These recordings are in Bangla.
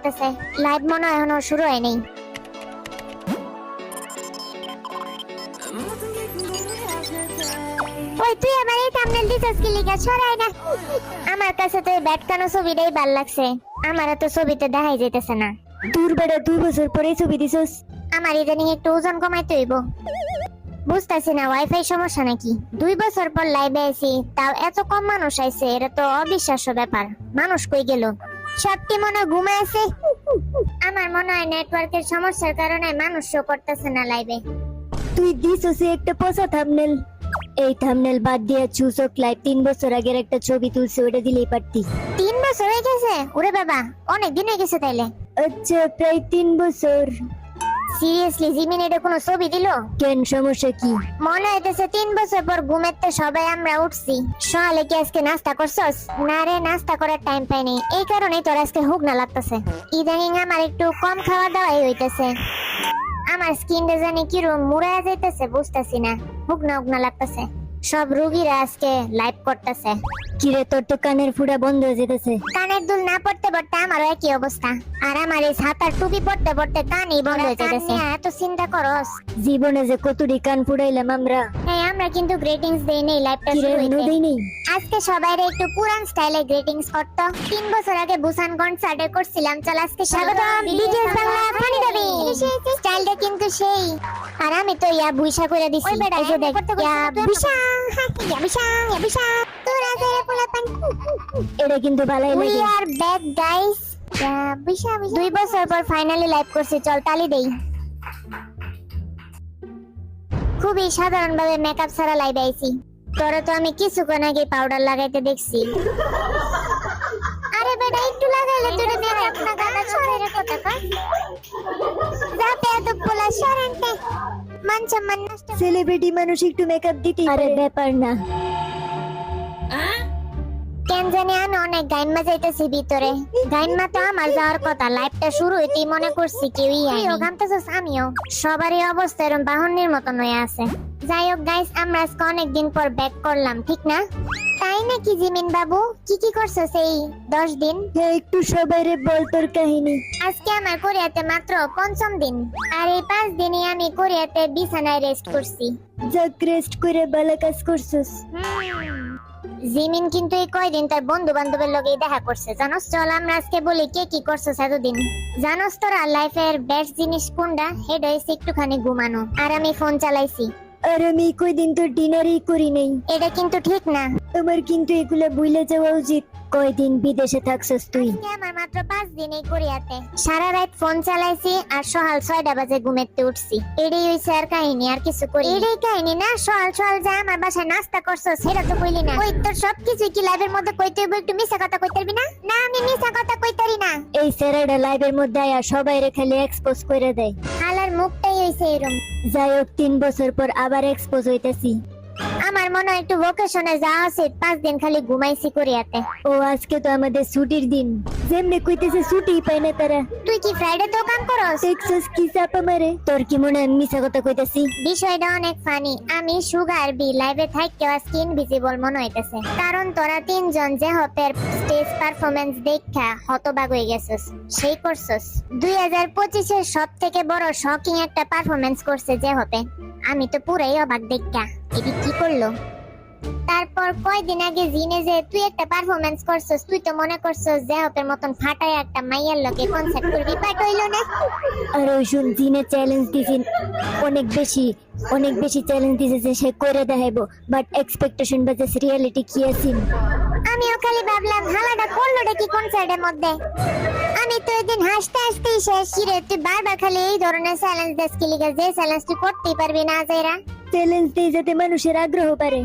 লাগতেছে। লাইভ মনে হয় এখনো শুরু হয়নি। ওই তুই আবার এই থাম্বনেল দিছস কি লিখা ছড়াই না। আমার কাছে তো এই ব্যাটকানো ছবিটাই ভাল লাগছে। আমার তো ছবিতে দেখাই যাইতেছে না। দূর বেড়া 2 বছর পরে ছবি দিছস। আমার ইদানিং একটু ওজন কমাইতে হইব। বুঝতেছি না ওয়াইফাই সমস্যা নাকি। 2 বছর পর লাইভে আইছি, তাও এত কম মানুষ আইছে, এটা তো অবিশ্বাস্য ব্যাপার। মানুষ কই গেল? সবটি মনে হয় ঘুমায় আছে। আমার মনে হয় নেটওয়ার্কের সমস্যার কারণে মানুষ শো করতেছে না লাইভে। তুই দিছস একটা পচা থাম্বনেল। এই থাম্বনেল বাদ দিয়ে চুসক লাইভ 3 বছর আগের একটা ছবি তুলছে, ওটা দিলেই পারতি। 3 বছর হয়ে গেছে? ওরে বাবা, অনেক দিন হয়ে গেছে তাইলে। আচ্ছা, প্রায় 3 বছর। সিরিয়াসলি জিমিন এটা কোনো ছবি দিল? কেন, সমস্যা কি? মনে হইতেছে 3 বছর পর ঘুমেতে সবাই আমরা উঠছি। সকালে কি আজকে নাস্তা করছস? না রে, নাস্তা করার টাইম পাইনি, এই কারণেই তোর আজকে হুগনা লাগতেছে। ইদানিং আমার একটু কম খাওয়া দাওয়াই হইতেছে। আমার স্কিনটা জানি কিরম মুড়ায় যাইতেছে, বুঝতেছি না, হুগনা হুগনা লাগতেছে। সব রোগীরা আজকে লাইভ করতেছে। কিরে, তোর তো কানের ফুটা বন্ধ হয়ে যেতেছে। কানের দুল না পড়তে পড়তে আমারও একই অবস্থা। আর আমার এই ছাতার টুপি পড়তে পড়তে কানই বন্ধ হয়ে যেতেছে। এত চিন্তা করস? জীবনে যে কতটি কান ফুটাইলাম আমরা। হ্যাঁ, আমরা কিন্তু গ্রিটিংস দেই নেই, লাইভটা কিরে, শুরু হইছে। দেই নেই? আজকে সবাইরে একটু পুরান স্টাইলে গ্রিটিংস করতো। 3 বছর আগে বুসান কনসার্টে করছিলাম। চল আজকে স্বাগতম বিটিএস বাংলা ফানি দাবি। স্টাইলটা কিন্তু সেই। আর আমি তো ইয়া বুইসা করে দিছি। এই যে দেখ, ইয়া বুইসা, ইয়া বুইসা, ইয়া বুইসা। তোরা যারা পোলাপান, এটা কিন্তু ভালোই উই লাগে। আর ব্যাক গাইস। ইয়া বুইসা, 2 বছর পর ফাইনালি লাইভ করছি। চল তালি দেই। খুবই সাধারণভাবে মেকআপ ছাড়া লাইভে আইছি। তোরে তো আমি কিছুক্ষণ আগে পাউডার লাগাইতে দেখছি। আরে বেটা, একটু লাগাইলে তোর মেকআপ না গানা ছড়াইরে কথা কয়। যাতে এত পোলা সরেনতে মান সম্মান নষ্ট। সেলিব্রিটি মানুষ একটু মেকআপ দিতে আরে ব্যাপার না। কেন জানি আমি অনেক গাইমা যাইতেছি ভিতরে। গাইমা তো আমার যাওয়ার কথা, লাইভটা শুরু হইতেই মনে করছি কেউই আইনি। গামতেছস আমিও। সবারই অবস্থা এরকম বাহনের মতন হয়ে আছে। যাই হোক গাইস, আমরা আজকে অনেকদিন পর ব্যাক করলাম, ঠিক না? তাই নাকি জিমিন বাবু? কি কি করছস এই 10 দিন? হ্যাঁ, একটু সবাইরে বল তোর কাহিনী। আজকে আমার কোরিয়াতে মাত্র 5ম দিন। আর এই 5 দিনই আমি কোরিয়াতে বিছানায় রেস্ট করছি। যাক, রেস্ট করে ভালো কাজ করছস। জিমিন কিন্তু এই কয়দিন তার বন্ধু বান্ধবের লগেই দেখা করছে, জানোস? চল আমরা আজকে বলি কে কি করছস এতদিন। জানোস তোরা লাইফের বেস্ট জিনিস কোনটা? এটা হচ্ছে একটুখানি ঘুমানো। আর আমি ফোন চালাইছি। আর আমি কয়দিন তো ডিনারই করি নাই। এটা কিন্তু ঠিক না। আমার কিন্তু এগুলা ভুলে যাওয়া উচিত। কয়দিন বিদেশে থাকছস তুই? আজকে আমার মাত্র 5 দিন এই কোরিয়াতে। সারা রাত ফোন চালাইছি আর সকাল 6টা বাজে ঘুমেতে উঠছি। এটাই হইছে আর কাহিনী, আর কিছু করি। এটাই কাহিনী না? সকাল সকাল যা আমার বাসায় নাস্তা করছস সেটা তো কইলি না। ওই তোর সবকিছু কি লাইভের মধ্যে কইতে হইব? একটু মিছা কথা কইতে পারবি না? না, আমি মিছা কথা কইতারি না। এই স্যারেরা লাইভের মধ্যে আয়া সবাইরে খালি এক্সপোজ করে দেয়। হালার মুখটাই হইছে এরকম। যাই হোক, 3 বছর পর আবার এক্সপোজ হইতেছি। আমার মনে হয় একটু ভোকেশনে যাওয়া উচিত। 5 দিন খালি ঘুমাইছি কোরিয়াতে। ও, আজকে তো আমাদের ছুটির দিন। যেমনে কইতেছে ছুটি পায় না তারা। তুই কি ফ্রাইডে তো কাম করস? দেখছস কি চাপা মারে? তোর কি মনে হয় মিছা কথা কইতাছি? বিষয়টা অনেক ফানি। আমি সুগার বি লাইভে থাকতেও আজকে ইনভিজিবল মনে হইতেছে। কারণ তোরা 3 জন যে হপের স্টেজ পারফরম্যান্স দেখা হতবাক হয়ে গেছস। সেই করছস 2025 এর সবথেকে বড় শকিং একটা পারফরম্যান্স করছে যে হপে। আমি তো পুরাই অবাক দেখা, এটি কি করলো। তারপর কয়দিন আগে জিনে যে তুই একটা পারফরম্যান্স করছস, তুই তো মনে করছস যে হপের মতন ফাটায় একটা মাইয়ার লগে কনসার্ট করবি, বাট হইলো না। আর ওই শুন, জিনে চ্যালেঞ্জ দিছেন অনেক বেশি চ্যালেঞ্জ দিছে যে সে করে দেখাইবো, বাট এক্সপেকটেশন ভার্সেস রিয়েলিটি কি আছে? আমিও খালি ভাবলাম হালাটা করলোটা কি কনসার্টের মধ্যে। আমি তো এদিন হাসতে হাসতেই শেষ। রে তুই বারবার খালি এই ধরনের চ্যালেঞ্জ দিস কি লিগা? যে চ্যালেঞ্জ তুই করতেই পারবি না যাইরা। চ্যালেঞ্জ দেই যাতে মানুষের আগ্রহ বাড়ে,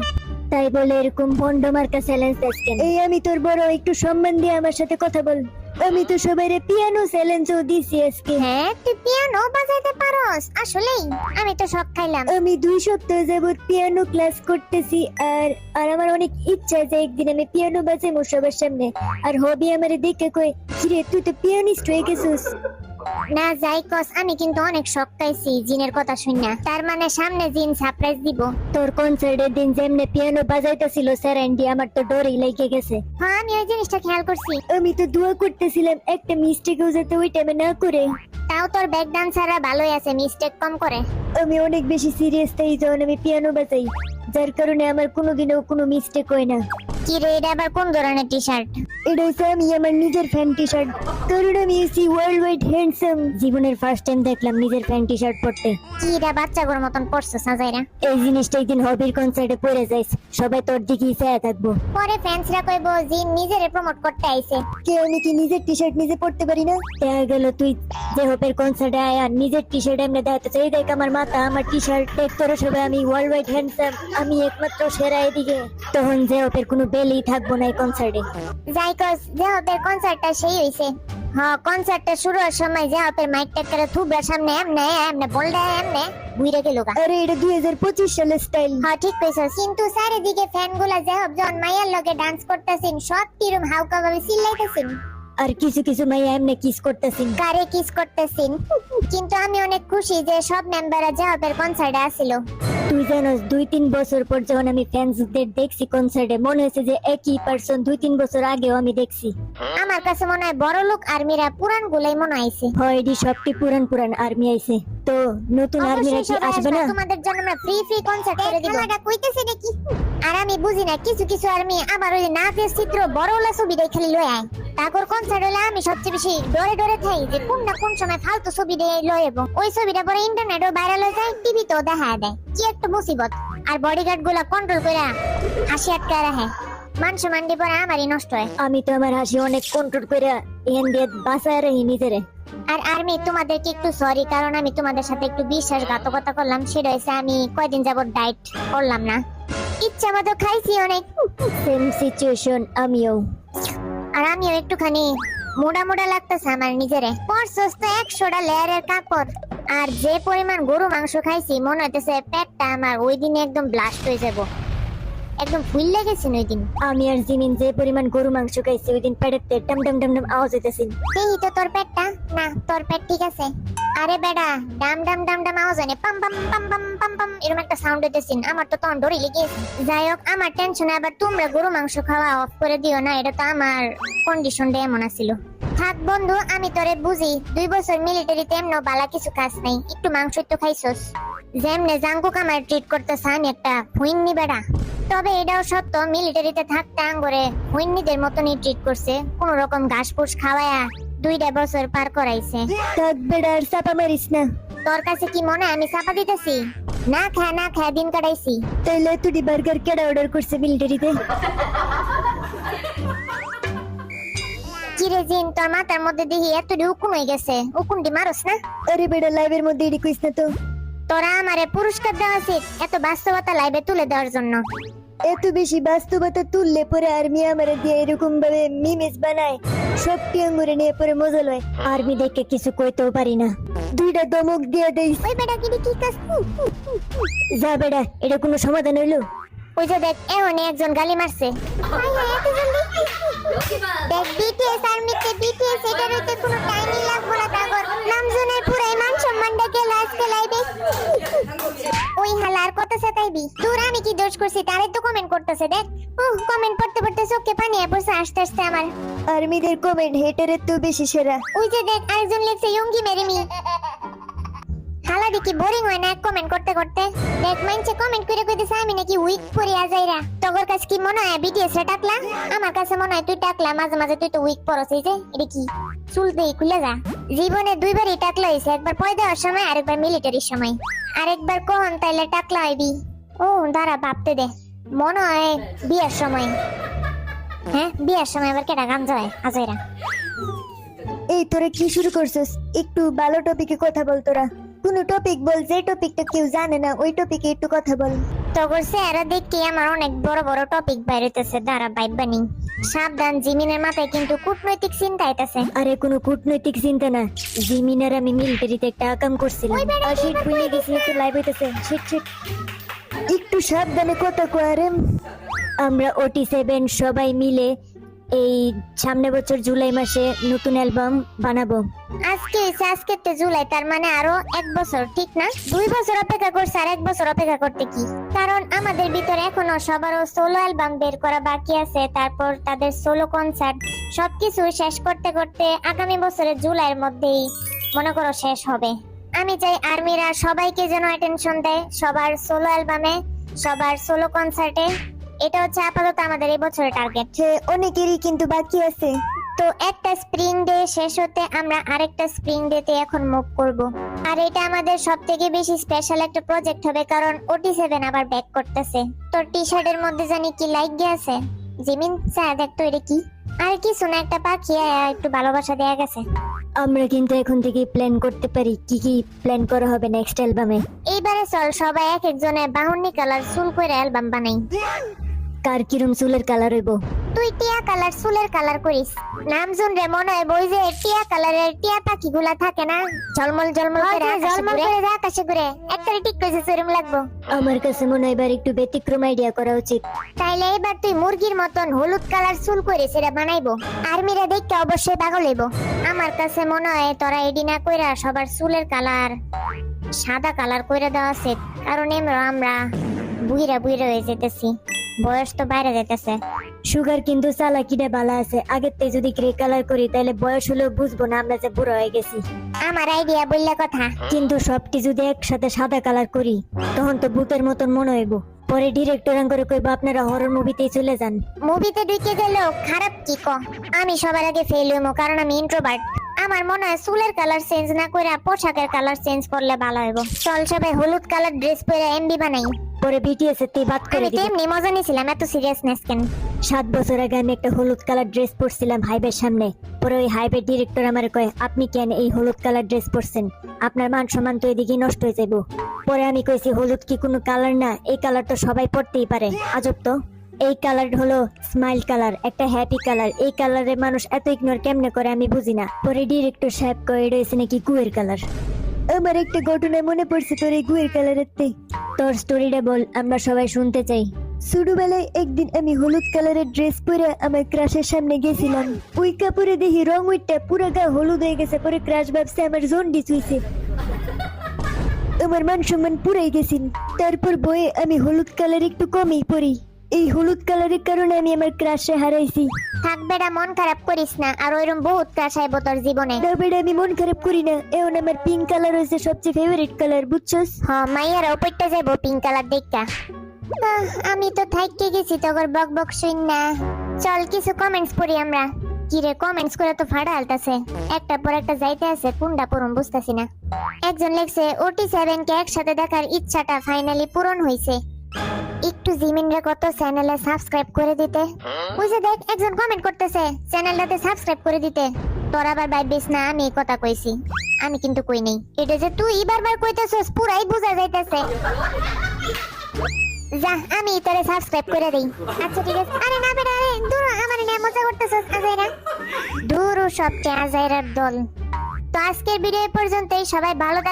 তাই বলে এরকম ভন্ড মার্কা চ্যালেঞ্জ দিস কেন? এই আমি তোর বড়, একটু সম্মান দিয়ে আমার সাথে কথা বল। আমি তো সবাইরে পিয়ানো চ্যালেঞ্জও দিছি আজকে। হ্যাঁ, তুই পিয়ানো বাজাইতে পারোস? আসলেই আমি তো শক খাইলাম। আমি 2 সপ্তাহ যাবত পিয়ানো ক্লাস করতেছি। আর আমার অনেক ইচ্ছা যে একদিন আমি পিয়ানো বাজাবো সবার সামনে। আর হবি আমারে দেখে কই, কিরে তুই তো পিয়ানিস্ট হয়ে গেছিস। না যাই কস, আমি কিন্তু অনেক শক পাইছি জিনের কথা শুননা। তার মানে সামনে জিন সারপ্রাইজ দিব। তোর কনসার্টের দিন যেমনে পিয়ানো বাজাইতেছিল স্যারেন্ডি, আমার তো ডরই লেগে গেছে। হ্যাঁ আমি ওই জিনিসটা খেয়াল করছি। আমি তো দোয়া করতেছিলাম একটা মিস্টেকও যাতে ওই টাইমে না করে। তাও তোর ব্যাক ডান্সাররা ভালোই আছে, মিস্টেক কম করে। আমি অনেক বেশি সিরিয়াস তাই যখন আমি পিয়ানো বাজাই, যার কারণে আমার কোনোদিনও কোনো মিস্টেক হয় না। কি রে, এটা আবার কোন ধরনের টি শার্ট? এটা হচ্ছে আমি আমার নিজের ফ্যান টি শার্ট, কারণ আমি এসি ওয়ার্ল্ড ওয়াইড হ্যান্ডসাম। জীবনের ফার্স্ট টাইম দেখলাম নিজের ফ্যান টি শার্ট পরতে। কি এটা বাচ্চাগুলোর মতন পড়ছো সাজাইরা? এই জিনিসটা একদিন হবির কনসার্টে পরে যাইস, সবাই তোর দিকেই চেয়ে থাকবো। পরে ফ্যান্সরা কইব জিন নিজেরে প্রমোট করতে আইছে। কে আমি কি নিজের টি শার্ট নিজে পরতে পারি না? দেখা গেল তুই যে হবের কনসার্টে আয় আর নিজের টি শার্ট এমনি দেখাতে চাই, দেখ আমার মাথা, আমার টি শার্ট, দেখ তোরা সবাই আমি ওয়ার্ল্ড ওয়াইড হ্যান্ডসাম, আমি একমাত্র সেরা এদিকে। তখন যে হবের কোনো বেলই থাকবো না এই কনসার্টে। যাই কস, যে হবের কনসার্টটা সেই হইছে। হ্যাঁ, কনসার্টটা শুরু হওয়ার সময় যে হবের মাইকটা করে থুবড়ার সামনে এমনে এমনে বলডা এমনে বুইরা গেল গা। আরে এটা 2025 সালের স্টাইল। হ্যাঁ ঠিক কইছস, কিন্তু চারিদিকে ফ্যানগুলা যে হব যখন মাইয়ার লগে ডান্স করতেছেন সব কিরম হাউকা ভাবে চিল্লাইতেছেন। আর কিছু কিছু মাইয়া এমনি কিস করতেছেন। কারে কিস করতেছেন। কিন্তু আমি অনেক খুশি যে সব মেম্বাররা যে হবের কনসার্টে আসিল। তুই জানোস 2-3 বছর পর যখন আমি ফ্যান্সদের দেখছি কনসার্টে, মনে হয়েছে যে একই পারসন 2-3 বছর আগেও আমি দেখছি। আমার কাছে মনে হয় বড় লোক আর্মিরা পুরান গুলাই মনে আইছে। হয় এডি সবটি পুরান পুরান আর্মি আইছে, তো নতুন আর্মিরা কি আসবে না? তোমাদের জন্য আমরা ফ্রি কনসার্ট করে দিব। খেলাটা কইতেছে নাকি? আর আমি বুঝি না, কিছু কিছু আর্মি আবার ওই নাচের চিত্র বড়ওয়ালা ছবি দেখে লই আয়। তারপর কনসার্ট হলে আমি সবচেয়ে বেশি ডরে ডরে থাই যে কোন না কোন সময় ফালতু ছবি দিয়ে লই এবং ওই ছবিটা পরে ইন্টারনেটও ভাইরাল হয়ে যায়, টিভিতেও দেখা দেয়। কি একটা মুসিবত। আর বডিগার্ড গুলা কন্ট্রোল করে হাসি আটকায় রাখে, মান সম্মান দিয়ে পরে আমারই নষ্ট হয়। আমি তো আমার হাসি অনেক কন্ট্রোল করে এন দিয়ে বাঁচায় রাখি নিজেরে। আর আর্মি তোমাদেরকে একটু সরি, কারণ আমি তোমাদের সাথে একটু বিশ্বাসঘাতকতা করলাম। সেটা হয়েছে আমি কয়দিন যাবত ডায়েট করলাম না, ইচ্ছা মতো খাইছি অনেক। সেম সিচুয়েশন আমিও। আর আমিও একটুখানি মোটা মোটা লাগতেছে আমার নিজেরে। পরশোস তো 100টা লেয়ারের কাপড়। আর যে পরিমাণ গরু মাংস খাইছি, মনে হইতেছে পেটটা আমার ওই দিনে একদম ব্লাস্ট হয়ে যাব, একদম ফুল লেগেছে ওই দিন। আমি আর জিমিন যে পরিমাণ গরু মাংস খাইছি ওই দিন পেটেতে টাম টাম টাম টাম আওয়াজ হইতেছে। এই তো তোর পেটটা না, তোর পেট ঠিক আছে। আরে বেডা, ডাম ডাম ডাম ডাম আওয়াজ হয় না, পাম পাম পাম পাম পাম পাম এরকম একটা সাউন্ড হইতেছে। আমার তো তখন ডরই লেগেছে। যাই হোক, আমার টেনশনে আবার তোমরা গরু মাংস খাওয়া অফ করে দিও না, এটা তো আমার কন্ডিশনটা এমন আছিল। থাক বন্ধু, আমি তোরে বুঝি, 2 বছর মিলিটারিতে এমন বালা কিছু কাজ নাই, একটু মাংস তো খাইছস। যেমনে জাঙ্কুক আমার ট্রিট করতেছ, আমি একটা হুইন্নি বেড়া। তবে এটাও সত্য, মিলিটারিতে থাকতে আঙ্গরে হুইন্নিদের মতনই ট্রিট করছে, কোন রকম ঘাস ফুস খাওয়ায়া 2 বছর পার করাইছে। থাক বেড়া, আর চাপা মারিস না। তোর কাছে কি মনে হয় আমি চাপা দিতেছি? না খায় দিন কাটাইছি। তাইলে তুই বার্গার কেডা অর্ডার করছে মিলিটারিতে? কিরে জিন, তোর মাথার মধ্যে দেখি এতটি উকুন হয়ে গেছে, উকুনটি মারস না? আরে বেড়া, লাইভের মধ্যে এডি কইস না তো। তোরা আমারে পুরস্কার দেওয়া উচিত এত বাস্তবতা লাইভে তুলে দেওয়ার জন্য। এত বেশি বাস্তবতা তুললে পরে আর্মি আমারে দিয়ে এরকম ভাবে মিমেজ বানায়, সবটি আঙ্গুরে নিয়ে পরে মজা লয়। আর্মি দেখে কিছু কইতেও পারি না, 2টা দমক দিয়ে দেই। ওই বেটা কি কাজ? যা বেড়া, এটা কোনো সমাধান হইলো? ওই যে দেখ, এমনই একজন গালি মারছে। দেখ, বিটিএস আর্মিতে বিটিএস এটার হইতে কোনো টাইমই লাগবো না। তাগর নামজনের পুরাই মান সম্মানটা গেল আজকে লাইভে। ওই হালার কত সাতাইবি তোর, আমি কি দোষ করছি? তারে তো কমেন্ট করতেছে, দেখ কমেন্ট পড়তে পড়তে চোখে পানি পড়ছে আস্তে আস্তে আমার। আর্মিদের কমেন্ট হেটারের তো বেশি সেরা। ওই যে দেখ, আরেকজন লিখছে ইয়ঙ্গি মেরিমি। হালা দেখি বোরিং হয় না কমেন্ট করতে করতে? দেখ মাইনছে কমেন্ট করে কইতেছে আমি নাকি উইক পরে আজাইরা। তোর কাছে কি মনে হয় বিটিএস রে টাকলা? আমার কাছে মনে হয় তুই টাকলা, মাঝে মাঝে তুই তো উইক পরছ। এই যে এটা কি চুল দেই খুলে যা। জীবনে 2বারই টাকলা হইছে, একবার পয় দেওয়ার সময় আরেকবার মিলিটারির সময়। আরেকবার কোন তাইলে টাকলা হইবি? ও দাঁড়া ভাবতে দে, মনে হয় বিয়ের সময়। হ্যাঁ, বিয়ের সময় আবার কেটা গাঞ্জা হয় আজাইরা। এই তোরা কি শুরু করছিস? একটু ভালো টপিকে কথা বল। তোরা কোন টপিক বল, যে টপিকটা কেউ জানে না ওই টপিকে একটু কথা বল। তখন স্যারা দেখি আমার অনেক বড় বড় টপিক বাইরেতেছে, দাঁড়া বাইবানি। সাবধান, জিমিনের মাথায় কিন্তু কূটনৈতিক চিন্তা আইতাছে। আরে কোনো কূটনৈতিক চিন্তা না, জিমিনার আমি মিলিটারিতে একটা কাম করছিলাম। আর শিট ভুলে গেছি, একটু লাইভ হইতেছে। শিট শিট, একটু সাবধানে কথা কয় রে। আমরা OT7 সবাই মিলে এই সামনে বছর জুলাই মাসে নতুন অ্যালবাম বানাবো। আজকে তো জুলাই, তার মানে আরো 1 বছর, ঠিক না? 2 বছর অপেক্ষা করছে, আর 1 বছর অপেক্ষা করতে কি? কারণ আমাদের ভিতরে এখনো সবারও সোলো অ্যালবাম বের করা বাকি আছে, তারপর তাদের সোলো কনসার্ট, সবকিছু শেষ করতে করতে আগামী বছরের জুলাইয়ের মধ্যেই মনে করো শেষ হবে। আমি চাই আর্মিরা সবাইকে যেন অ্যাটেনশন দেয়, সবার সোলো অ্যালবামে, সবার সোলো কনসার্টে। এটা হচ্ছে আপাতত আমাদের এই বছরের টার্গেট। অনেকেরই কিন্তু বাকি আছে। তো একটা স্প্রিং ডে শেষ হতে আমরা আরেকটা স্প্রিং ডে তে এখন মুভ করব। আর এটা আমাদের সবথেকে বেশি স্পেশাল একটা প্রজেক্ট হবে, কারণ OT7 আবার ব্যাক করতেছে। তোর টি শার্টের মধ্যে জানি কি লাইক গেছে, জিমিন চা দেখ তো এটা কি? আর কিছু না, একটা পাখি আয়া একটু ভালোবাসা দেয়া গেছে। আমরা কিন্তু এখন থেকে প্ল্যান করতে পারি কি কি প্ল্যান করা হবে নেক্সট অ্যালবামে। এইবারে চল সবাই এক একজনে 52 কালার চুল করে অ্যালবাম বানাই। কার কিরম চুলের কালার হইব? তুই টিয়া কালার চুলের কালার করিস। নাম শুনলে মনে হয় বই যে টিয়া কালারের টিয়া পাখিগুলা থাকে না, ঝলমল ঝলমল করে আকাশে ঘুরে, একটা ঠিক কইছিস এরকম লাগবো। আমার কাছে মনে হয় এবার একটু ব্যতিক্রম আইডিয়া করা উচিত। তাইলে এবার তুই মুরগির মতন হলুদ কালার চুল করে সেটা বানাইবো, আর্মিরা দেখতে অবশ্যই পাগল হইব। আমার কাছে মনে হয় তোরা এডি না কইরা সবার চুলের কালার সাদা কালার কইরা দেওয়া উচিত, কারণ আমরা বুইরা হয়ে যেতেছি, বয়স তো বাইরে যেতেছে। সুগার কিন্তু চালাকিটা ভালো আছে, আগের থেকে যদি গ্রে কালার করি তাহলে বয়স হলেও বুঝবো না আমরা যে বুড়ো হয়ে গেছি। আমার আইডিয়া বললে কথা, কিন্তু সবটি যদি একসাথে সাদা কালার করি তখন তো ভূতের মতন মনে হইব। পরে ডিরেক্টর করে কইবো আপনারা হরর মুভিতেই চলে যান। মুভিতে ঢুকে গেলেও খারাপ কি ক? আমি সবার আগে ফেল হইমু, কারণ আমি ইন্ট্রোভার্ট। আমার মনে হয় চুলের কালার চেঞ্জ না করে পোশাকের কালার চেঞ্জ করলে ভালো হইব। চল সবাই হলুদ কালার ড্রেস পরে এমবি বানাই। পরে বিটিএস এর তে বাদ করে আমি তো দিই। এমনি মজা নিছিলাম, এত সিরিয়াসনেস কেন? 7 বছর আগে আমি একটা হলুদ কালার ড্রেস পরছিলাম হাইবের সামনে। পরে ওই হাইবের ডিরেক্টর আমারে কয় আপনি কেন এই হলুদ কালার ড্রেস পরছেন, আপনার মান সম্মান তো এদিকে নষ্ট হয়ে যাইব। পরে আমি কইছি হলুদ কি কোনো কালার না, এই কালার তো সবাই পরতেই পারে। আজব তো, এই কালার হলো স্মাইল কালার, একটা হ্যাপি কালার। এই কালারে মানুষ এত ইগনোর কেমনে করে আমি বুঝি না। পরে ডিরেক্টর সাহেব কয় এটা হইছে নাকি গুয়ের কালার। আমার একটা ঘটনা মনে পড়ছে তোর এই গুয়ের কালারের তে। তোর স্টোরিটা বল, আমরা সবাই শুনতে চাই। ছোটবেলায় একদিন আমি হলুদ কালারের ড্রেস পরে আমার ক্রাশের সামনে গেছিলাম। ওই কাপড়ে দেখি রং উইটটা পুরো গা হলুদ হয়ে গেছে। পরে ক্রাশ ভাবছে আমার জন্ডিস হইছে, আমার মান সম্মান পুরাই গেছিল। তারপর বয়ে আমি হলুদ কালার একটু কমই পরি। এই হলুদ কালারের কারণে আমি আমার ক্রাশে হারাইছি। থাক বেটা, মন খারাপ করিস না, আর ওইরকম বহুত ক্রাশ আইব তোর জীবনে। না বেটা, আমি মন খারাপ করি না। এখন আমার পিঙ্ক কালার হয়েছে সবচেয়ে ফেভারিট কালার, বুঝছস? হ্যাঁ, মাইয়ার ওপরটা যাইবো পিঙ্ক কালার দেখা। আমি তো থাইকে গেছি তোর বক বক শুন না। চল কিছু কমেন্টস পড়ি আমরা। কি রে, কমেন্টস করে তো ফাড়া আলতাছে, একটা পর একটা যাইতে আছে, কোনটা পড়ুম বুঝতাছি না। একজন লেখছে OT7 কে একসাথে দেখার ইচ্ছাটা ফাইনালি পূরণ হইছে, একটু জিমিনরে কত চ্যানেলে সাবস্ক্রাইব করে দিতে। ওই যে দেখ একজন কমেন্ট করতেছে চ্যানেলটাতে সাবস্ক্রাইব করে দিতে। তোর আবার ভাববিস না আমি এই কথা কইছি, আমি কিন্তু কই নাই। এটা যে তুই বারবার কইতেছস পুরাই বোঝা যাইতেছে। যা আমি তোরে সাবস্ক্রাইব করে দেই। আচ্ছা ঠিক আছে। আরে না বেটা, আরে দূর, আমার নিয়ে মজা করতেছস আজাইরা। দূর সবকে আজাইরার দল। তো আজকের ভিডিও পর্যন্তই, সবাই ভালো থাকবেন।